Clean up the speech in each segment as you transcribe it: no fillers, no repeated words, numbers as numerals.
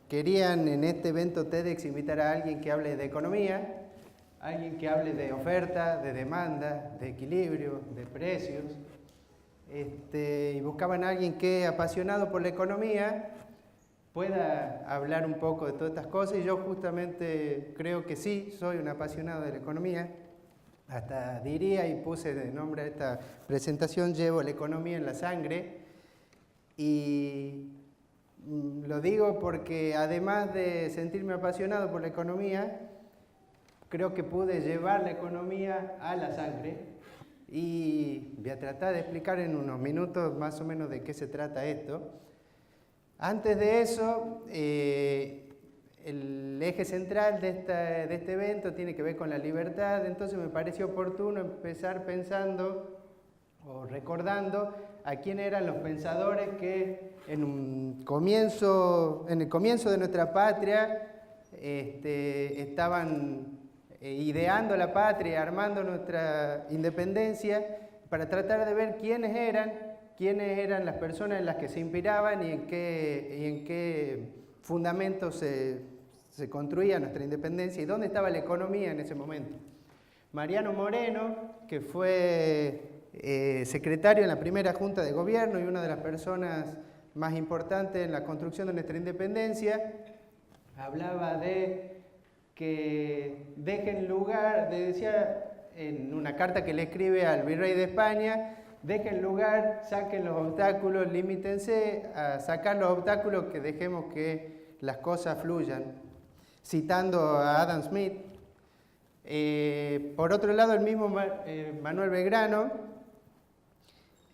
querían en este evento TEDx invitar a alguien que hable de economía, alguien que hable de oferta, de demanda, de equilibrio, de precios, y buscaban a alguien que, apasionado por la economía, pueda hablar un poco de todas estas cosas, y yo justamente creo que sí, soy un apasionado de la economía. Hasta diría, y puse de nombre a esta presentación, llevo la economía en la sangre, y lo digo porque además de sentirme apasionado por la economía, creo que pude llevar la economía a la sangre, y voy a tratar de explicar en unos minutos más o menos de qué se trata esto. Antes de eso, el eje central de este evento tiene que ver con la libertad, entonces me pareció oportuno empezar pensando o recordando a quién eran los pensadores que en el comienzo de nuestra patria estaban ideando la patria, armando nuestra independencia, para tratar de ver quiénes eran las personas en las que se inspiraban y en qué fundamentos se construía nuestra independencia y dónde estaba la economía en ese momento. Mariano Moreno, que fue secretario en la primera Junta de Gobierno y una de las personas más importantes en la construcción de nuestra independencia, hablaba de que dejen lugar, decía en una carta que le escribe al virrey de España, dejen lugar, saquen los obstáculos, limítense a sacar los obstáculos, que dejemos que las cosas fluyan, citando a Adam Smith. Por otro lado, el mismo Manuel Belgrano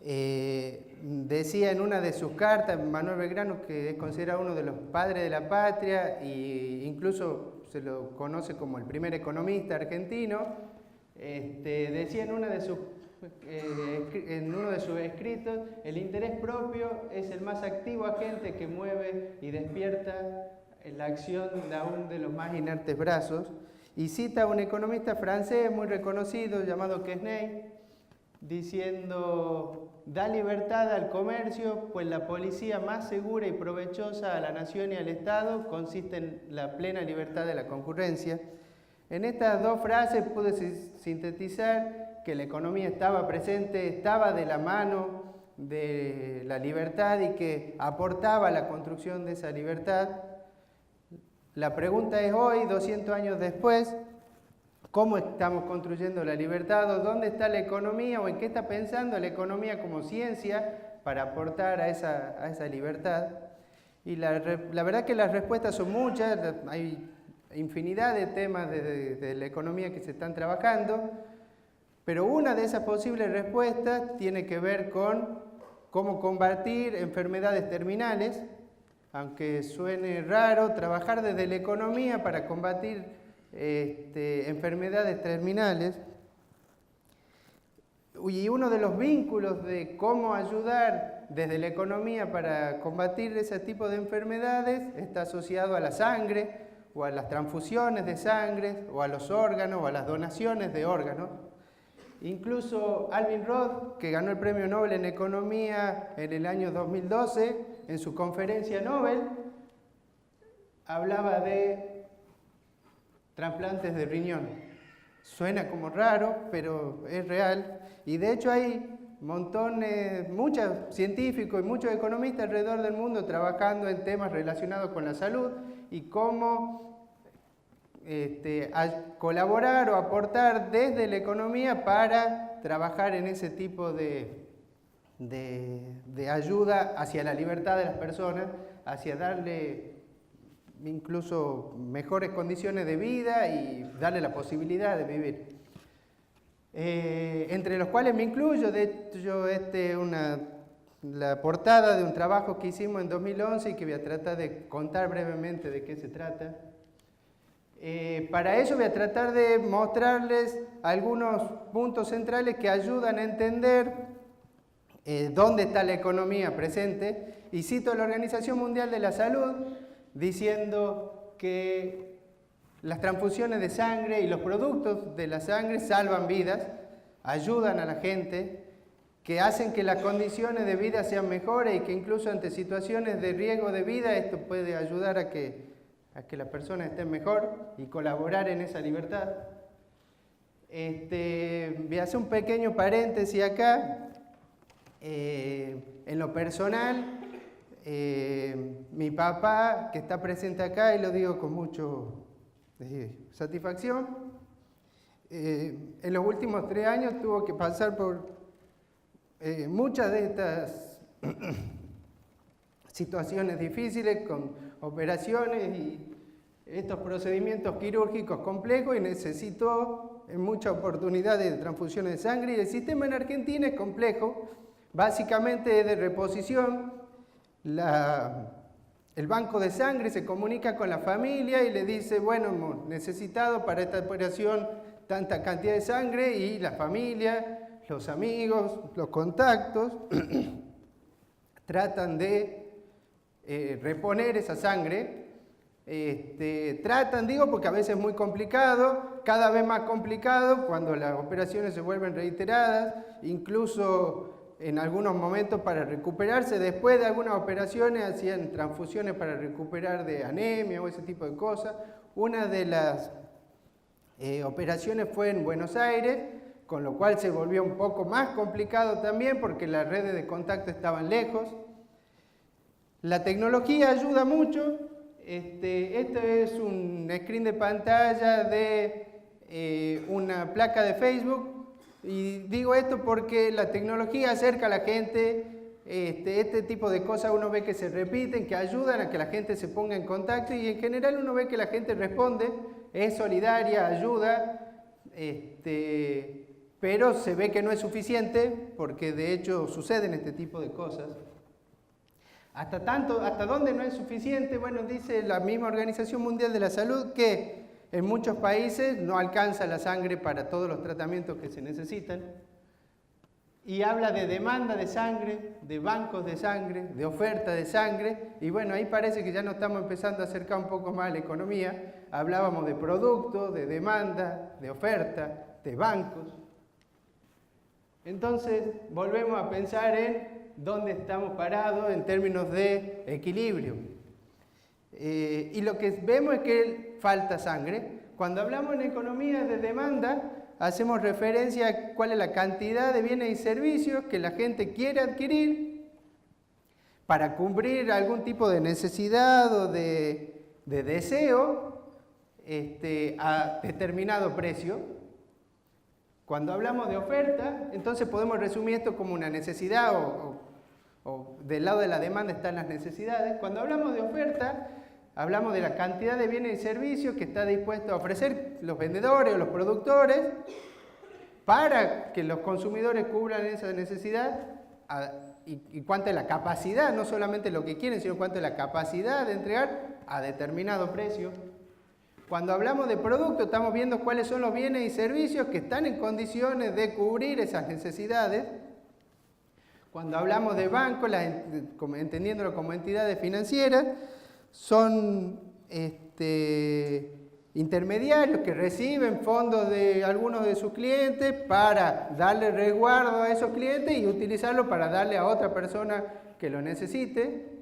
decía en una de sus cartas, Manuel Belgrano, que es considerado uno de los padres de la patria e incluso se lo conoce como el primer economista argentino, decía en uno de sus escritos: el interés propio es el más activo agente que mueve y despierta la acción aún de los más inertes brazos. Y cita a un economista francés muy reconocido llamado Quesnay, diciendo: da libertad al comercio, pues la policía más segura y provechosa a la nación y al Estado consiste en la plena libertad de la concurrencia. En estas dos frases pude sintetizar que la economía estaba presente, estaba de la mano de la libertad y que aportaba a la construcción de esa libertad. La pregunta es hoy, 200 años después, ¿cómo estamos construyendo la libertad? ¿O dónde está la economía? ¿O en qué está pensando la economía como ciencia para aportar a esa libertad? Y la verdad que las respuestas son muchas, hay infinidad de temas de la economía que se están trabajando, pero una de esas posibles respuestas tiene que ver con cómo combatir enfermedades terminales, aunque suene raro, trabajar desde la economía para combatir enfermedades terminales. Y uno de los vínculos de cómo ayudar desde la economía para combatir ese tipo de enfermedades está asociado a la sangre, o a las transfusiones de sangre, o a los órganos, o a las donaciones de órganos. Incluso Alvin Roth, que ganó el Premio Nobel en Economía en el año 2012, en su conferencia Nobel, hablaba de trasplantes de riñón. Suena como raro, pero es real. Y de hecho hay muchos científicos y muchos economistas alrededor del mundo trabajando en temas relacionados con la salud y cómo colaborar o aportar desde la economía para trabajar en ese tipo de ayuda hacia la libertad de las personas, hacia darle incluso mejores condiciones de vida y darle la posibilidad de vivir. Entre los cuales me incluyo. De hecho, la portada de un trabajo que hicimos en 2011 y que voy a tratar de contar brevemente de qué se trata. Para ello voy a tratar de mostrarles algunos puntos centrales que ayudan a entender dónde está la economía presente, y cito a la Organización Mundial de la Salud diciendo que las transfusiones de sangre y los productos de la sangre salvan vidas, ayudan a la gente, que hacen que las condiciones de vida sean mejores y que incluso ante situaciones de riesgo de vida esto puede ayudar a que las personas estén mejor y colaborar en esa libertad. Voy a hacer un pequeño paréntesis acá. En lo personal, mi papá, que está presente acá, y lo digo con mucha satisfacción, en los últimos 3 años tuvo que pasar por muchas de estas situaciones difíciles, con operaciones y estos procedimientos quirúrgicos complejos, y necesitó en muchas oportunidades de transfusiones de sangre, y el sistema en Argentina es complejo, básicamente es de reposición. El banco de sangre se comunica con la familia y le dice, bueno, hemos necesitado para esta operación tanta cantidad de sangre, y la familia, los amigos, los contactos tratan de reponer esa sangre. Tratan, digo, porque a veces es muy complicado, cada vez más complicado cuando las operaciones se vuelven reiteradas, incluso en algunos momentos para recuperarse. Después de algunas operaciones hacían transfusiones para recuperar de anemia o ese tipo de cosas. Una de las operaciones fue en Buenos Aires, con lo cual se volvió un poco más complicado también porque las redes de contacto estaban lejos. La tecnología ayuda mucho. Esto es un screen de pantalla de una placa de Facebook, y digo esto porque la tecnología acerca a la gente. Este tipo de cosas uno ve que se repiten, que ayudan a que la gente se ponga en contacto, y en general uno ve que la gente responde, es solidaria, ayuda, pero se ve que no es suficiente, porque de hecho suceden este tipo de cosas. ¿Hasta dónde no es suficiente? Bueno, dice la misma Organización Mundial de la Salud que en muchos países no alcanza la sangre para todos los tratamientos que se necesitan. Y habla de demanda de sangre, de bancos de sangre, de oferta de sangre. Y bueno, ahí parece que ya nos estamos empezando a acercar un poco más a la economía. Hablábamos de producto, de demanda, de oferta, de bancos. Entonces, volvemos a pensar en dónde estamos parados en términos de equilibrio. Y lo que vemos es que falta sangre. Cuando hablamos en economía de demanda, hacemos referencia a cuál es la cantidad de bienes y servicios que la gente quiere adquirir para cubrir algún tipo de necesidad o de deseo a determinado precio. Cuando hablamos de oferta, entonces podemos resumir esto como una necesidad, o del lado de la demanda están las necesidades. Cuando hablamos de oferta, hablamos de la cantidad de bienes y servicios que está dispuesto a ofrecer los vendedores o los productores para que los consumidores cubran esa necesidad, y cuánto es la capacidad, no solamente lo que quieren, sino cuánto es la capacidad de entregar a determinado precio. Cuando hablamos de producto, estamos viendo cuáles son los bienes y servicios que están en condiciones de cubrir esas necesidades. Cuando hablamos de bancos, entendiéndolo como entidades financieras, son intermediarios que reciben fondos de algunos de sus clientes para darle resguardo a esos clientes y utilizarlo para darle a otra persona que lo necesite,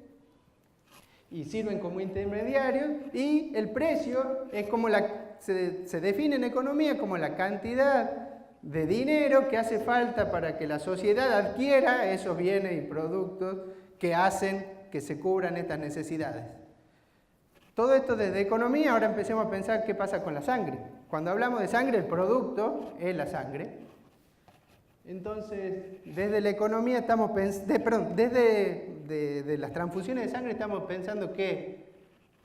y sirven como intermediarios. Y el precio es como se define en economía como la cantidad de dinero que hace falta para que la sociedad adquiera esos bienes y productos que hacen que se cubran estas necesidades. Todo esto desde economía. Ahora empecemos a pensar qué pasa con la sangre. Cuando hablamos de sangre, el producto es la sangre. Entonces, desde la economía estamos desde las transfusiones de sangre estamos pensando que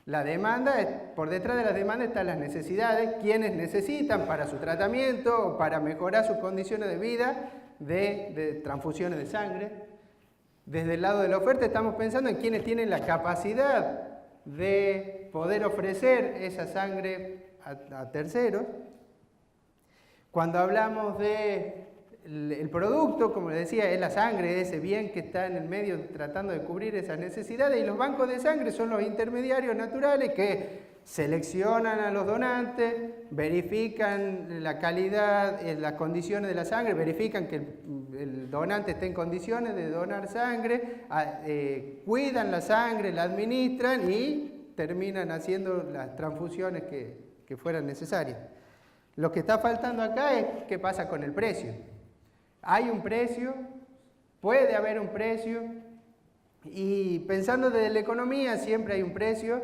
la demanda, por detrás de la demanda están las necesidades, quienes necesitan para su tratamiento o para mejorar sus condiciones de vida de transfusiones de sangre. Desde el lado de la oferta estamos pensando en quienes tienen la capacidad de poder ofrecer esa sangre a terceros. Cuando hablamos de el producto, como les decía, es la sangre, ese bien que está en el medio tratando de cubrir esas necesidades, y los bancos de sangre son los intermediarios naturales que seleccionan a los donantes, verifican la calidad, las condiciones de la sangre, verifican que el donante esté en condiciones de donar sangre, cuidan la sangre, la administran y terminan haciendo las transfusiones que fueran necesarias. Lo que está faltando acá es qué pasa con el precio. Hay un precio, puede haber un precio, y pensando desde la economía siempre hay un precio.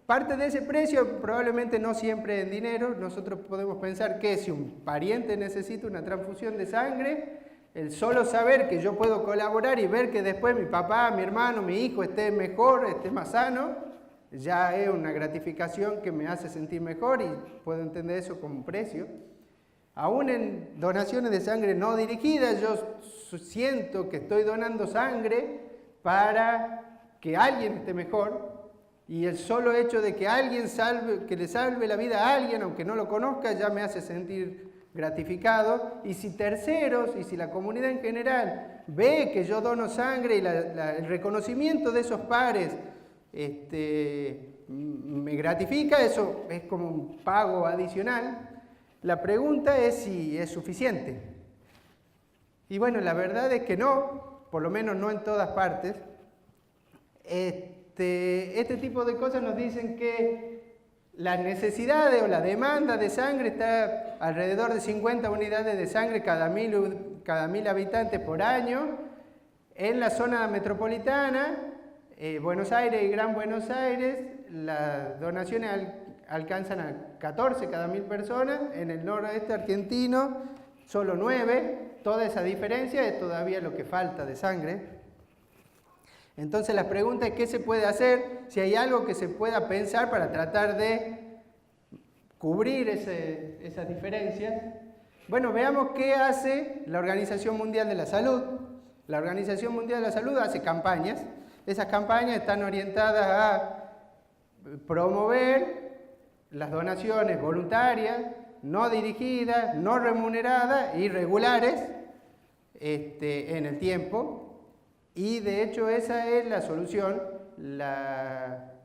Parte de ese precio probablemente no siempre en dinero. Nosotros podemos pensar que si un pariente necesita una transfusión de sangre, el solo saber que yo puedo colaborar y ver que después mi papá, mi hermano, mi hijo esté mejor, esté más sano, ya es una gratificación que me hace sentir mejor y puedo entender eso como un precio. Aún en donaciones de sangre no dirigidas, yo siento que estoy donando sangre para que alguien esté mejor. Y el solo hecho de que alguien que le salve la vida a alguien, aunque no lo conozca, ya me hace sentir gratificado. Y si terceros, y si la comunidad en general ve que yo dono sangre y el reconocimiento de esos pares me gratifica, eso es como un pago adicional. La pregunta es si es suficiente. Y bueno, la verdad es que no, por lo menos no en todas partes. Este tipo de cosas nos dicen que las necesidades o la demanda de sangre está alrededor de 50 unidades de sangre cada mil habitantes por año. En la zona metropolitana, Buenos Aires y Gran Buenos Aires, las donaciones alcanzan a 14 cada 1000 personas. En el noroeste argentino, solo 9. Toda esa diferencia es todavía lo que falta de sangre. Entonces la pregunta es ¿qué se puede hacer? Si hay algo que se pueda pensar para tratar de cubrir esas diferencias. Bueno, veamos qué hace la Organización Mundial de la Salud. La Organización Mundial de la Salud hace campañas. Esas campañas están orientadas a promover las donaciones voluntarias, no dirigidas, no remuneradas y regulares en el tiempo. Y de hecho esa es la solución.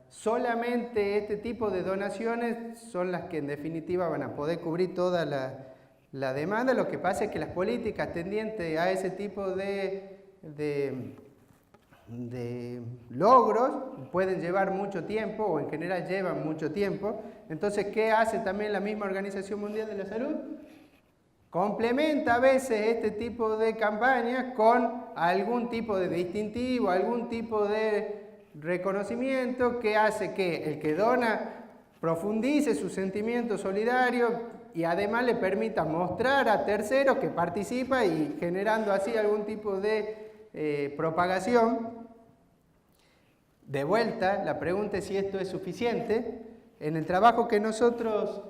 Solamente este tipo de donaciones son las que en definitiva van a poder cubrir toda la demanda. Lo que pasa es que las políticas tendientes a ese tipo de logros pueden llevar mucho tiempo, o en general llevan mucho tiempo. Entonces, ¿qué hace también la misma Organización Mundial de la Salud? Complementa a veces este tipo de campañas con algún tipo de distintivo, algún tipo de reconocimiento que hace que el que dona profundice su sentimiento solidario y además le permita mostrar a terceros que participa y generando así algún tipo de propagación. De vuelta, la pregunta es si esto es suficiente. En el trabajo que nosotros...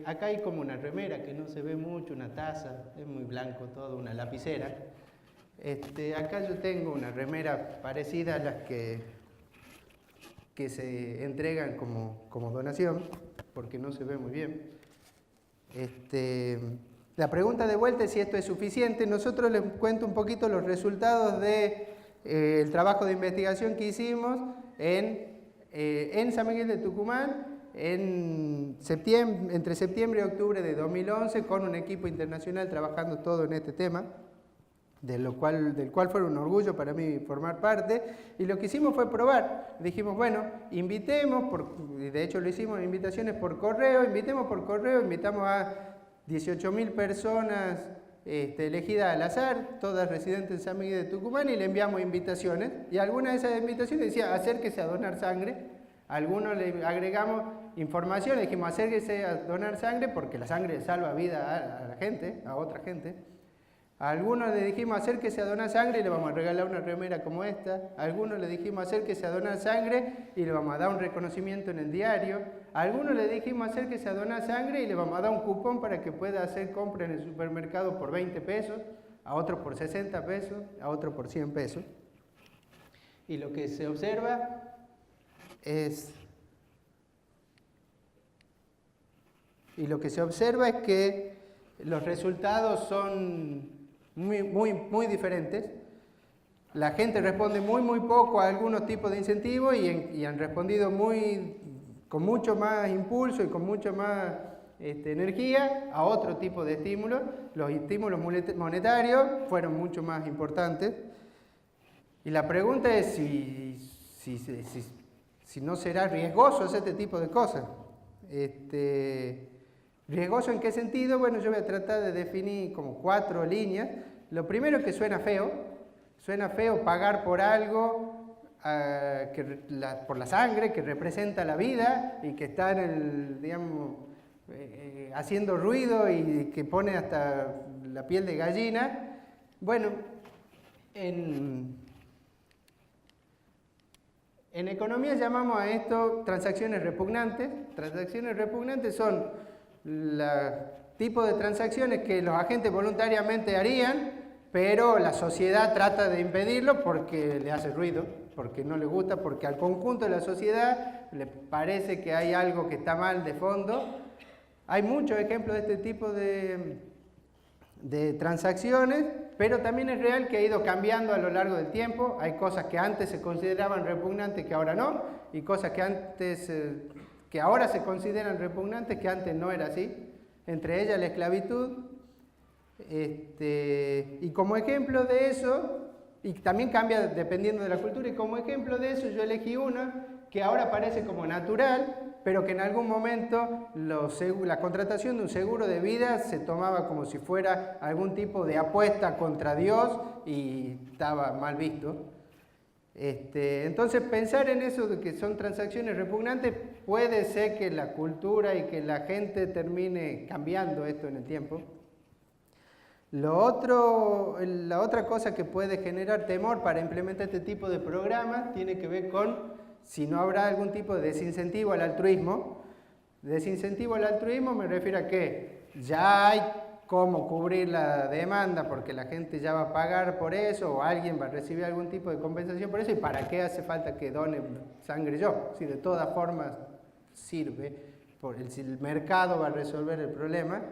acá hay como una remera que no se ve mucho, una taza, es muy blanco todo, una lapicera. Acá yo tengo una remera parecida a las que se entregan como donación, porque no se ve muy bien. La pregunta de vuelta es si esto es suficiente. Nosotros les cuento un poquito los resultados del trabajo de investigación que hicimos en San Miguel de Tucumán, entre septiembre y octubre de 2011, con un equipo internacional trabajando todo en este tema, del cual fue un orgullo para mí formar parte. Y lo que hicimos fue probar. Dijimos, bueno, invitemos, y de hecho lo hicimos en invitaciones por correo, invitamos a 18.000 personas elegidas al azar, todas residentes en San Miguel de Tucumán, y le enviamos invitaciones. Y algunas de esas invitaciones decía, acérquese a donar sangre. A algunos le agregamos información, le dijimos acérquese a donar sangre porque la sangre salva vida a la gente, a otra gente. A algunos le dijimos acérquese a donar sangre y le vamos a regalar una remera como esta. A algunos le dijimos acérquese a donar sangre y le vamos a dar un reconocimiento en el diario. A algunos le dijimos acérquese a donar sangre y le vamos a dar un cupón para que pueda hacer compra en el supermercado por 20 pesos, a otro por 60 pesos, a otro por 100 pesos. Y lo que se observa es que los resultados son muy diferentes. La gente responde muy poco a algunos tipos de incentivos y han respondido con mucho más impulso y con mucho más energía a otro tipo de estímulos. Los estímulos monetarios fueron mucho más importantes. Y la pregunta es si no será riesgoso hacer este tipo de cosas. ¿Riesgoso en qué sentido? Bueno, yo voy a tratar de definir como 4 líneas. Lo primero es que suena feo pagar por algo, por la sangre que representa la vida y que está haciendo ruido y que pone hasta la piel de gallina. Bueno, en economía llamamos a esto transacciones repugnantes. Transacciones repugnantes son los tipos de transacciones que los agentes voluntariamente harían, pero la sociedad trata de impedirlo porque le hace ruido, porque no le gusta, porque al conjunto de la sociedad le parece que hay algo que está mal de fondo. Hay muchos ejemplos de este tipo de transacciones, pero también es real que ha ido cambiando a lo largo del tiempo. Hay cosas que antes se consideraban repugnantes que ahora no, y cosas que ahora se consideran repugnantes que antes no era así. Entre ellas la esclavitud. Y como ejemplo de eso, y también cambia dependiendo de la cultura, y como ejemplo de eso yo elegí una que ahora parece como natural, pero que en algún momento la contratación de un seguro de vida se tomaba como si fuera algún tipo de apuesta contra Dios y estaba mal visto. Entonces pensar en eso de que son transacciones repugnantes puede ser que la cultura y que la gente termine cambiando esto en el tiempo. La otra cosa que puede generar temor para implementar este tipo de programas tiene que ver con si no habrá algún tipo de desincentivo al altruismo. Desincentivo al altruismo me refiero a que ya hay cómo cubrir la demanda porque la gente ya va a pagar por eso o alguien va a recibir algún tipo de compensación por eso, y para qué hace falta que done sangre yo, si de todas formas sirve, si el mercado va a resolver el problema.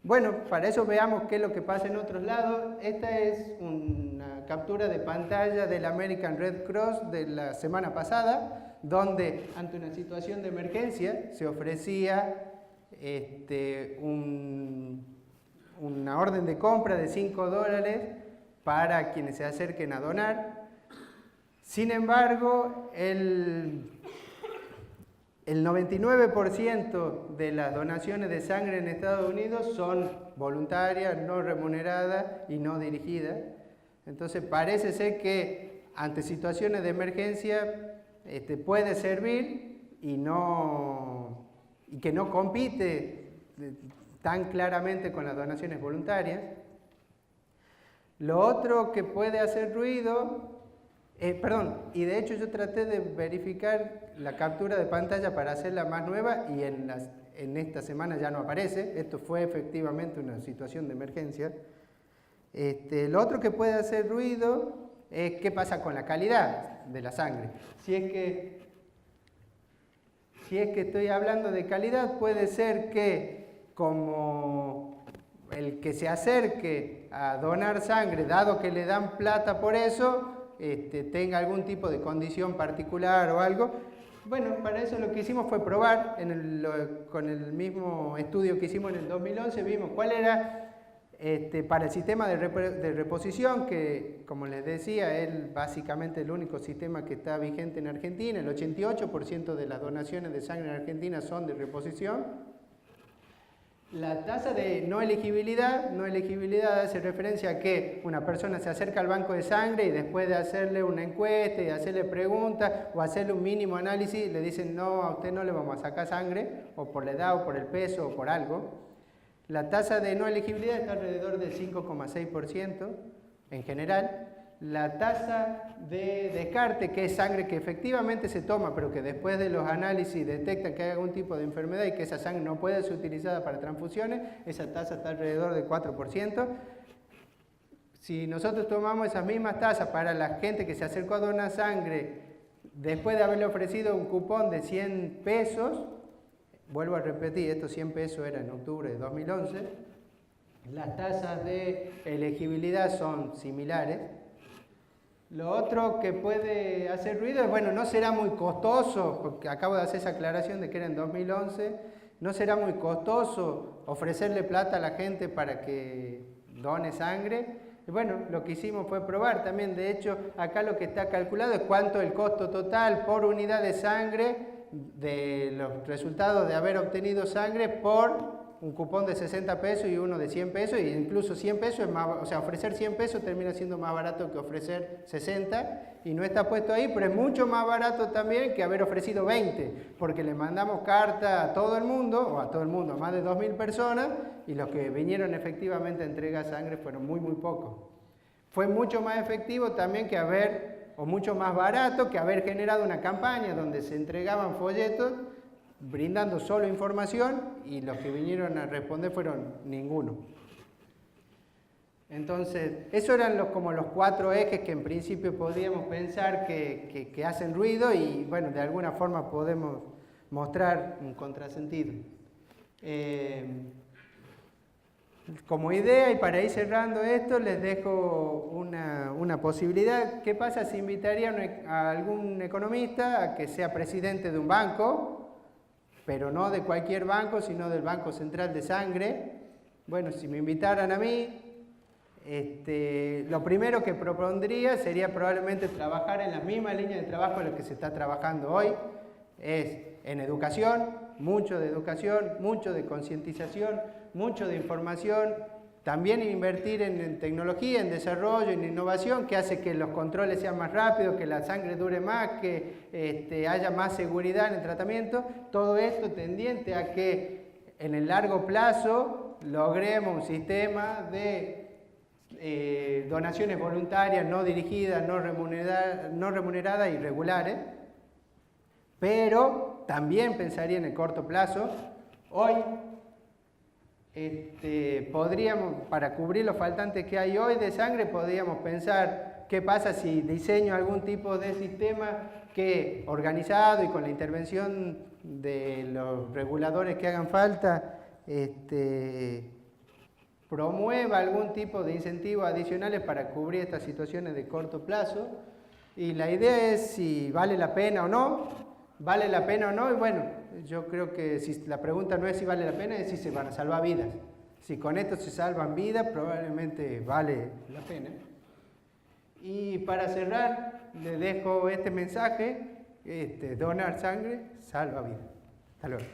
Bueno, para eso veamos qué es lo que pasa en otros lados. Esta es una captura de pantalla del American Red Cross de la semana pasada, donde ante una situación de emergencia se ofrecía una orden de compra de $5 para quienes se acerquen a donar. Sin embargo, el 99% de las donaciones de sangre en Estados Unidos son voluntarias, no remuneradas y no dirigidas. Entonces parece ser que ante situaciones de emergencia puede servir y que no compite tan claramente con las donaciones voluntarias. Lo otro que puede hacer ruido, y de hecho yo traté de verificar la captura de pantalla para hacerla más nueva y en esta semana ya no aparece. Esto fue efectivamente una situación de emergencia. Lo otro que puede hacer ruido es qué pasa con la calidad de la sangre. Si es que estoy hablando de calidad, puede ser que como el que se acerque a donar sangre, dado que le dan plata por eso, tenga algún tipo de condición particular o algo. Bueno, para eso lo que hicimos fue probar, con el mismo estudio que hicimos en el 2011, vimos cuál era para el sistema de reposición, que como les decía, es básicamente el único sistema que está vigente en Argentina. El 88% de las donaciones de sangre en Argentina son de reposición. La tasa de no elegibilidad hace referencia a que una persona se acerca al banco de sangre y después de hacerle una encuesta y hacerle preguntas o hacerle un mínimo análisis, le dicen no, a usted no le vamos a sacar sangre, o por la edad, o por el peso, o por algo. La tasa de no elegibilidad está alrededor del 5,6% en general. La tasa de descarte, que es sangre que efectivamente se toma, pero que después de los análisis detectan que hay algún tipo de enfermedad y que esa sangre no puede ser utilizada para transfusiones, esa tasa está alrededor del 4%. Si nosotros tomamos esas mismas tasas para la gente que se acercó a donar sangre después de haberle ofrecido un cupón de 100 pesos, vuelvo a repetir, estos 100 pesos eran en octubre de 2011, las tasas de elegibilidad son similares. Lo otro que puede hacer ruido es, bueno, no será muy costoso, porque acabo de hacer esa aclaración de que era en 2011, no será muy costoso ofrecerle plata a la gente para que done sangre. Y bueno, lo que hicimos fue probar también, de hecho, acá lo que está calculado es cuánto el costo total por unidad de sangre de los resultados de haber obtenido sangre por un cupón de 60 pesos y uno de 100 pesos, e incluso 100 pesos es más, o sea, ofrecer 100 pesos termina siendo más barato que ofrecer 60, y no está puesto ahí, pero es mucho más barato también que haber ofrecido 20, porque le mandamos carta a todo el mundo, o a todo el mundo, a más de 2.000 personas, y los que vinieron efectivamente a entregar sangre fueron muy, muy pocos. Fue mucho más efectivo también que haber, o mucho más barato que haber generado una campaña donde se entregaban folletos brindando solo información y los que vinieron a responder fueron ninguno. Entonces, esos eran como los 4 ejes que en principio podríamos pensar que hacen ruido y bueno, de alguna forma podemos mostrar un contrasentido. Como idea y para ir cerrando esto, les dejo una posibilidad. ¿Qué pasa si invitaría a algún economista a que sea presidente de un banco? Pero no de cualquier banco, sino del Banco Central de Sangre. Bueno, si me invitaran a mí, lo primero que propondría sería probablemente trabajar en la misma línea de trabajo en la que se está trabajando hoy, es en educación, mucho de concientización, mucho de información, también invertir en tecnología, en desarrollo, en innovación, que hace que los controles sean más rápidos, que la sangre dure más, que haya más seguridad en el tratamiento. Todo esto tendiente a que en el largo plazo logremos un sistema de donaciones voluntarias, no dirigidas, no remuneradas y regulares. Pero también pensaría en el corto plazo. Hoy podríamos, para cubrir los faltantes que hay hoy de sangre, podríamos pensar qué pasa si diseño algún tipo de sistema que organizado y con la intervención de los reguladores que hagan falta, promueva algún tipo de incentivos adicionales para cubrir estas situaciones de corto plazo. Y la idea es si vale la pena o no. ¿Vale la pena o no? Y bueno, yo creo que si la pregunta no es si vale la pena, es si se van a salvar vidas. Si con esto se salvan vidas, probablemente vale la pena. Y para cerrar, les dejo este mensaje, donar sangre salva vidas. Hasta luego.